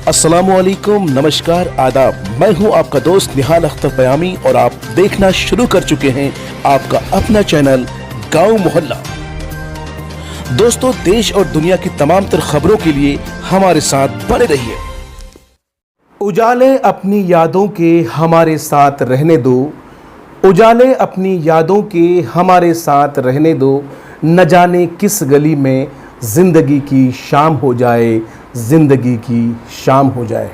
अस्सलामुअलैकुम, नमस्कार, आदाब। मैं हूं आपका दोस्त निहाल अख्तर बयामी और आप देखना शुरू कर चुके हैं आपका अपना चैनल गांव मोहल्ला। दोस्तों, देश और दुनिया की तमाम तर खबरों के लिए हमारे साथ बने रहिए। उजाले अपनी यादों के हमारे साथ रहने दो, उजाले अपनी यादों के हमारे साथ रहने दो, न जाने किस गली में जिंदगी की शाम हो जाए, जिंदगी की शाम हो जाए।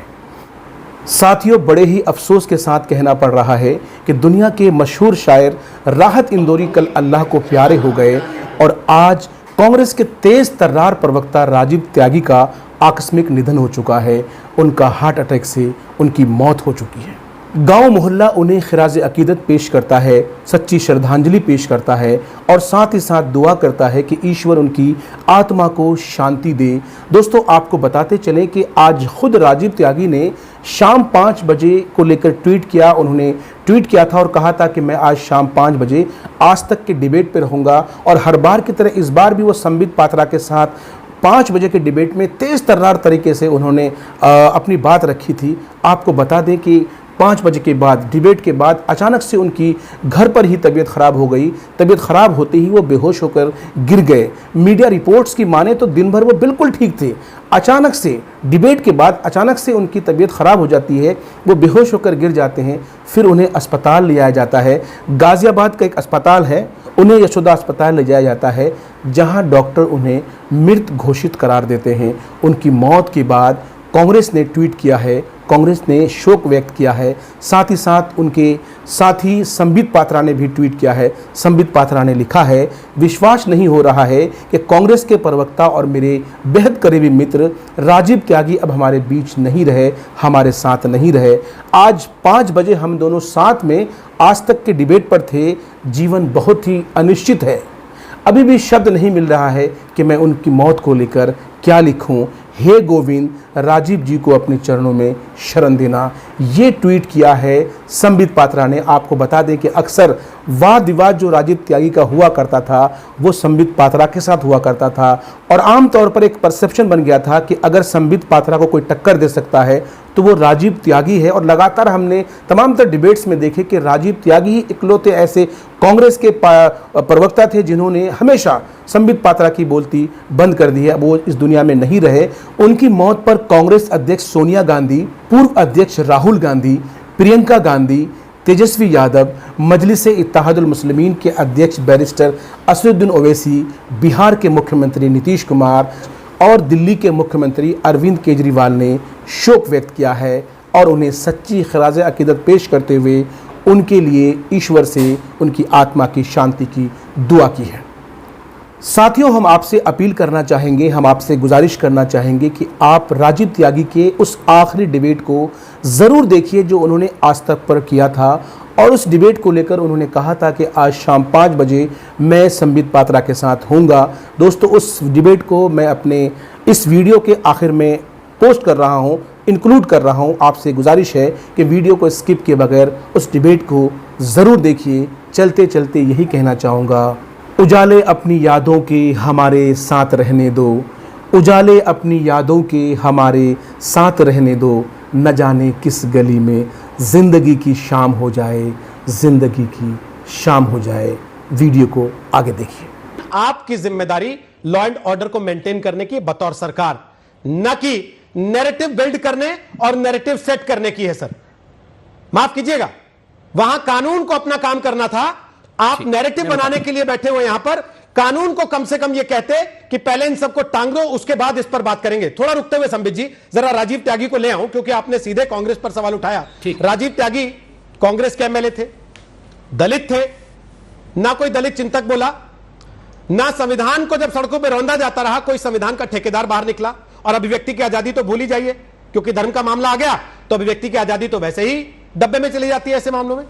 साथियों, बड़े ही अफसोस के साथ कहना पड़ रहा है कि दुनिया के मशहूर शायर राहत इंदौरी कल अल्लाह को प्यारे हो गए और आज कांग्रेस के तेज तर्रार प्रवक्ता राजीव त्यागी का आकस्मिक निधन हो चुका है। उनका हार्ट अटैक से उनकी मौत हो चुकी है। गांव मोहल्ला उन्हें खिराज अकीदत पेश करता है, सच्ची श्रद्धांजलि पेश करता है और साथ ही साथ दुआ करता है कि ईश्वर उनकी आत्मा को शांति दे। दोस्तों, आपको बताते चलें कि आज खुद राजीव त्यागी ने शाम 5 बजे को लेकर ट्वीट किया। उन्होंने ट्वीट किया था और कहा था कि मैं आज शाम 5 बजे आज तक के डिबेट पर रहूँगा और हर बार की तरह इस बार भी वो संबित पात्रा के साथ 5 बजे के डिबेट में तेज तर्रार तरीके से उन्होंने अपनी बात रखी थी। आपको बता दें कि 5 बजे के बाद डिबेट के बाद अचानक से उनकी घर पर ही तबीयत ख़राब हो गई। तबीयत ख़राब होते ही वो बेहोश होकर गिर गए। मीडिया रिपोर्ट्स की माने तो दिन भर वो बिल्कुल ठीक थे। अचानक से डिबेट के बाद अचानक से उनकी तबीयत ख़राब हो जाती है, वो बेहोश होकर गिर जाते हैं। फिर उन्हें अस्पताल ले जाया जाता है। गाज़ियाबाद का एक अस्पताल है, उन्हें यशोदा अस्पताल ले जाया जाता है, जहां डॉक्टर उन्हें मृत घोषित करार देते हैं। उनकी मौत के बाद कांग्रेस ने ट्वीट किया है, कांग्रेस ने शोक व्यक्त किया है। साथ ही साथ उनके साथी संबित पात्रा ने भी ट्वीट किया है। संबित पात्रा ने लिखा है, विश्वास नहीं हो रहा है कि कांग्रेस के प्रवक्ता और मेरे बेहद करीबी मित्र राजीव त्यागी अब हमारे बीच नहीं रहे, हमारे साथ नहीं रहे। आज 5 बजे हम दोनों साथ में आज तक के डिबेट पर थे। जीवन बहुत ही अनिश्चित है। अभी भी शब्द नहीं मिल रहा है कि मैं उनकी मौत को लेकर क्या लिखूं। हे गोविंद, राजीव जी को अपने चरणों में शरण देना। ये ट्वीट किया है संबित पात्रा ने। आपको बता दें कि अक्सर वाद विवाद जो राजीव त्यागी का हुआ करता था वो संबित पात्रा के साथ हुआ करता था और आमतौर पर एक परसेप्शन बन गया था कि अगर संबित पात्रा को कोई टक्कर दे सकता है तो वो राजीव त्यागी है। और लगातार हमने तमाम तर डिबेट्स में देखे कि राजीव त्यागी ही इकलौते ऐसे कांग्रेस के प्रवक्ता थे जिन्होंने हमेशा संबित पात्रा की बोलती बंद कर दी है। वो इस दुनिया में नहीं रहे। उनकी मौत पर कांग्रेस अध्यक्ष सोनिया गांधी, पूर्व अध्यक्ष राहुल गांधी, प्रियंका गांधी, तेजस्वी यादव, मजलिस इत्तेहादुल मुस्लिमीन के अध्यक्ष बैरिस्टर असदुद्दीन ओवैसी, बिहार के मुख्यमंत्री नीतीश कुमार और दिल्ली के मुख्यमंत्री अरविंद केजरीवाल ने शोक व्यक्त किया है और उन्हें सच्ची खिराज अकीदत पेश करते हुए उनके लिए ईश्वर से उनकी आत्मा की शांति की दुआ की है। साथियों, हम आपसे अपील करना चाहेंगे, हम आपसे गुजारिश करना चाहेंगे कि आप राजीव त्यागी के उस आखिरी डिबेट को ज़रूर देखिए जो उन्होंने आज तक पर किया था। और उस डिबेट को लेकर उन्होंने कहा था कि आज शाम 5 बजे मैं संबित पात्रा के साथ होऊंगा। दोस्तों, उस डिबेट को मैं अपने इस वीडियो के आखिर में पोस्ट कर रहा हूं, इंक्लूड कर रहा हूं। आपसे गुजारिश है कि वीडियो को स्किप किए बगैर उस डिबेट को ज़रूर देखिए। चलते चलते यही कहना चाहूँगा, उजाले अपनी यादों के हमारे साथ रहने दो, उजाले अपनी यादों के हमारे साथ रहने दो, न जाने किस गली में ज़िंदगी की शाम हो जाए, ज़िंदगी की शाम हो जाए। वीडियो को आगे देखिए। आपकी जिम्मेदारी लॉ एंड ऑर्डर को मेंटेन करने की बतौर सरकार, न कि नैरेटिव बिल्ड करने और नैरेटिव सेट करने की है। सर, माफ कीजिएगा, वहां कानून को अपना काम करना था। आप नैरेटिव बनाने के लिए बैठे हुए यहां पर। कानून को कम से कम ये कहते कि पहले इन सबको टांग दो, उसके बाद इस पर बात करेंगे। थोड़ा रुकते हुए संबित जी, जरा राजीव त्यागी को ले आऊं, क्योंकि आपने सीधे कांग्रेस पर सवाल उठाया। राजीव त्यागी कांग्रेस के एमएलए थे, दलित थे, ना कोई दलित चिंतक बोला, ना संविधान को जब सड़कों पर रौंदा जाता रहा कोई संविधान का ठेकेदार बाहर निकला। और अभिव्यक्ति की आजादी तो भूल ही जाइए, क्योंकि धर्म का मामला आ गया तो अभिव्यक्ति की आजादी तो वैसे ही डब्बे में चली जाती है ऐसे मामलों में।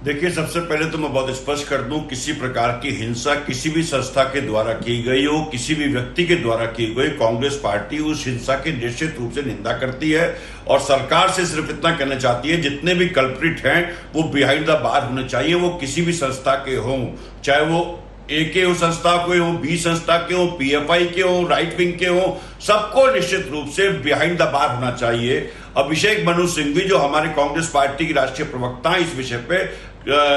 देखिए, सबसे पहले तो मैं बहुत स्पष्ट कर दूं, किसी प्रकार की हिंसा किसी भी संस्था के द्वारा की गई हो, किसी भी व्यक्ति के द्वारा की गई, कांग्रेस पार्टी उस हिंसा की निश्चित रूप से निंदा करती है और सरकार से सिर्फ इतना कहना चाहती है जितने भी कल्प्रिट हैं वो बिहाइंड द बार होने चाहिए। वो किसी भी संस्था के हों, चाहे वो एके हो संस्था के हो, बी संस्था के हो, पीएफआई के हो, राइट विंग के हो, सबको निश्चित रूप से बिहाइंड द बार होना चाहिए। अभिषेक मनु सिंघवी जो हमारे कांग्रेस पार्टी के राष्ट्रीय प्रवक्ता हैं, इस विषय पे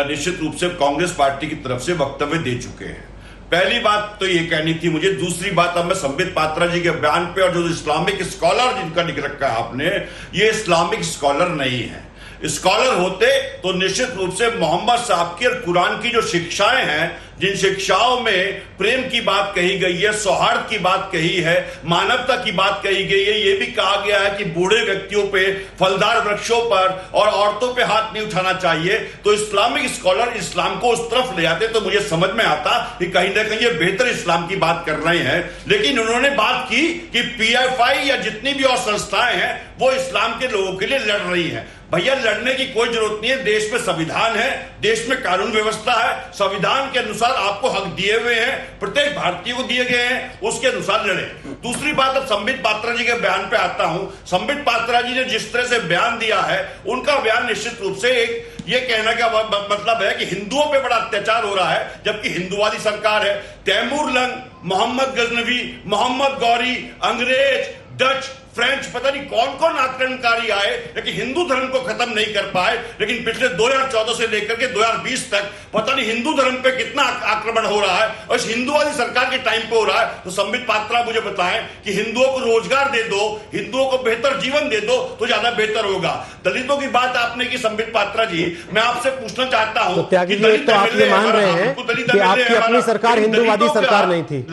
निश्चित रूप से कांग्रेस पार्टी की तरफ से वक्तव्य दे चुके हैं। पहली बात तो ये कहनी थी मुझे। दूसरी बात, अब मैं संबित पात्रा जी के बयान पे, और जो इस्लामिक स्कॉलर जिनका लिख रखा है आपने, ये इस्लामिक स्कॉलर नहीं है। स्कॉलर होते तो निश्चित रूप से मोहम्मद साहब की और कुरान की जो शिक्षाएं हैं, जिन शिक्षाओं में प्रेम की बात कही गई है, सौहार्द की बात कही है, मानवता की बात कही गई है, यह भी कहा गया है कि बूढ़े व्यक्तियों पे, फलदार वृक्षों पर और औरतों पे हाथ नहीं उठाना चाहिए, तो इस्लामिक स्कॉलर इस्लाम को उस तरफ ले आते तो मुझे समझ में आता कि कहीं ना कहीं ये बेहतर इस्लाम की बात कर रहे हैं। लेकिन उन्होंने बात की कि पीएफआई या जितनी भी और संस्थाएं हैं वो इस्लाम के लोगों के लिए लड़ रही हैं। भैया, लड़ने की कोई जरूरत नहीं है। देश में संविधान है, देश में कानून व्यवस्था है, संविधान के अनुसार आपको हक दिए हुए हैं, प्रत्येक भारतीय को दिए गए हैं, उसके अनुसार लड़े। दूसरी बात, अब संबित पात्रा जी के बयान पे आता हूं। संबित पात्रा जी ने जिस तरह से बयान दिया है, उनका बयान निश्चित रूप से एक ये कहने का मतलब है कि हिंदुओं पे बड़ा अत्याचार हो रहा है, जबकि हिंदुवादी सरकार है। तैमूर लंग, मोहम्मद गजनवी, मोहम्मद गौरी, अंग्रेज, डच, फ्रेंच, पता नहीं कौन कौन आक्रमणकारी आए, लेकिन हिंदू धर्म को खत्म नहीं कर पाए। लेकिन पिछले 2014 से लेकर के 2020 तक पता नहीं हिंदू धर्म पे कितना आक्रमण हो रहा है, और इस हिंदुवादी सरकार के टाइम पे हो रहा है। तो संबित पात्रा मुझे बताएं कि हिंदुओं को रोजगार दे दो, हिंदुओं को बेहतर जीवन दे दो तो ज्यादा बेहतर होगा। दलितों की बात आपने की संबित पात्रा जी, मैं आपसे पूछना चाहता हूं, त्यागी जी, तो आप ये मान रहे हैं कि आपकी अपनी सरकार हिंदूवादी सरकार नहीं थी,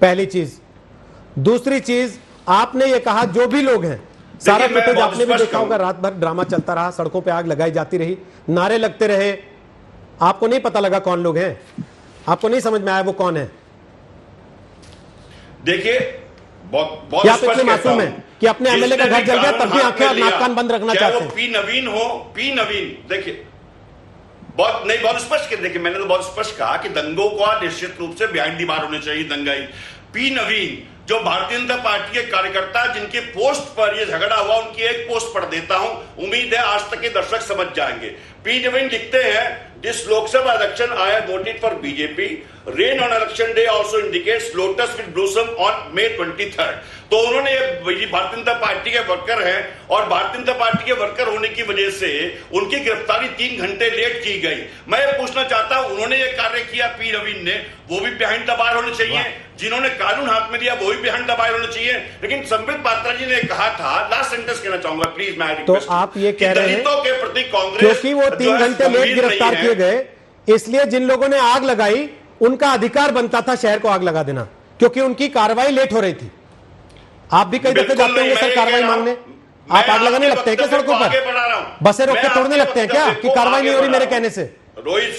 पहली चीज। दूसरी चीज, आपने ये कहा जो भी लोग हैं, सारा फुटेज आपने भी देखा होगा, रात भर ड्रामा चलता रहा, सड़कों पे आग लगाई जाती रही, नारे लगते रहे, आपको नहीं पता लगा कौन लोग हैं, आपको नहीं समझ में आया वो कौन है। देखिए, बहुत क्या आप इतने मासूम हैं कि अपने एमएलए का घर जल गया तब भी आंखें और नाक कान बंद रखना चाहते हैं? पी नवीन, देखिए बहुत स्पष्ट कर, देखिए मैंने तो बहुत स्पष्ट कहा कि दंगों को निश्चित रूप से बिहाइंड दी बार होने चाहिए। दंगाई पी नवीन जो भारतीय जनता पार्टी के कार्यकर्ता जिनके पोस्ट पर ये झगड़ा हुआ, उनकी एक पोस्ट पढ़ देता हूं, उम्मीद है आज तक के दर्शक समझ जाएंगे। पी नवीन लिखते हैं, this Lok Sabha election I have voted for BJP, rain on election day also indicates lotus will blossom on May 23rd। तो उन्होंने भारतीय जनता पार्टी के वर्कर हैं, और भारतीय जनता पार्टी के वर्कर होने की वजह से उनकी गिरफ्तारी 3 घंटे लेट की गई। मैं ये पूछना चाहता हूं, उन्होंने ये कार्य किया पी नवीन ने, वो भी बिहाइंड द बार होने चाहिए। जिन्होंने कानून हाथ में लिया वो भी बिहाइंड द बार होने चाहिए। लेकिन संबित पात्रा जी ने कहा था, लास्ट सेंटेंस कहना चाहूंगा प्लीज, मैं रिक्वेस्ट, तो आप ये कह रहे हैं के प्रति कांग्रेस, क्योंकि वो 3 घंटे लेट गिरफ्तार किए गए, इसलिए जिन लोगों ने आग लगाई उनका अधिकार बनता था शहर को आग लगा देना, क्योंकि उनकी कार्रवाई लेट हो रही थी। आप भी कई दफे जाते होंगे सर कार्रवाई मांगने, आप आग लगाने लगते हैं क्या सड़कों पर? बसें रोक के तोड़ने लगते हैं क्या कि कार्रवाई नहीं हो रही मेरे कहने से? रोहित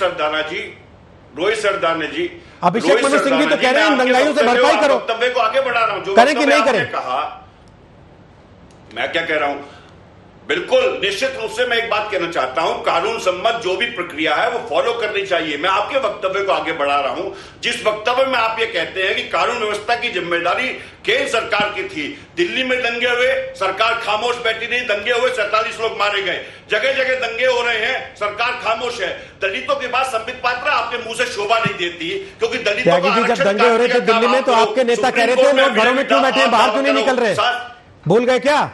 सरदाना जी, अभिषेक मनु सिंघवी तो कह रहे हैं दंगाइयों से भरपाई करो, वक्तव्य को आगे बढ़ा रहा हूं, जो करें कि नहीं करें? कहा, मैं क्या कह रहा हूं, बिल्कुल निश्चित रूप से मैं एक बात कहना चाहता हूं, कानून सम्मत जो भी प्रक्रिया है वो फॉलो करनी चाहिए। मैं आपके वक्तव्य को आगे बढ़ा रहा हूं, जिस वक्तव्य में आप ये कहते हैं कि कानून व्यवस्था की जिम्मेदारी केंद्र सरकार की थी। दिल्ली में दंगे हुए, सरकार खामोश बैठी नहीं, दंगे हुए 47 लोग मारे गए, जगह जगह दंगे हो रहे हैं, सरकार खामोश है। दलितों के बाद संबित पात्रा आपके मुंह से शोभा नहीं देती, क्योंकि दलितों का जब दंगे हो रहे थे दिल्ली में तो आपके नेता कह रहे थे लोग घरों में क्यों बैठे हैं, बाहर क्यों नहीं निकल रहे? भूल गए क्या?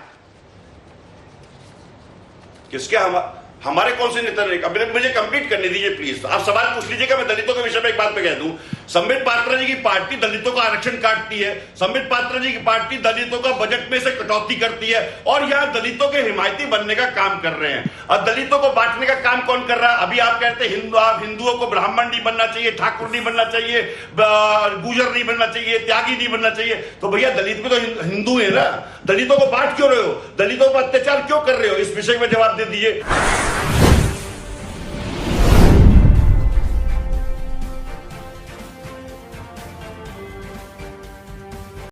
किसके हमारे कौन से नेता ने? मुझे कंप्लीट करने दीजिए प्लीज, आप सवाल पूछ लीजिएगा। मैं दलितों के विषय में एक बात पे कह दूं, संबित पात्रा जी की पार्टी दलितों का आरक्षण काटती है, संबित पात्रा जी की पार्टी दलितों का बजट में से कटौती करती है, और यहां दलितों के हिमायती बनने का काम कर रहे हैं। और दलितों को बांटने का काम कौन कर रहा है? अभी आप कहते हैं हिंदुओं को ब्राह्मण नहीं बनना चाहिए, ठाकुर नहीं बनना चाहिए, गुजर नहीं बनना चाहिए, त्यागी नहीं बनना चाहिए। तो भैया दलित भी तो हिंदू है ना, दलितों को बांट क्यों रहे हो? दलितों पर अत्याचार क्यों कर रहे हो? इस विषय में जवाब दे दीजिए।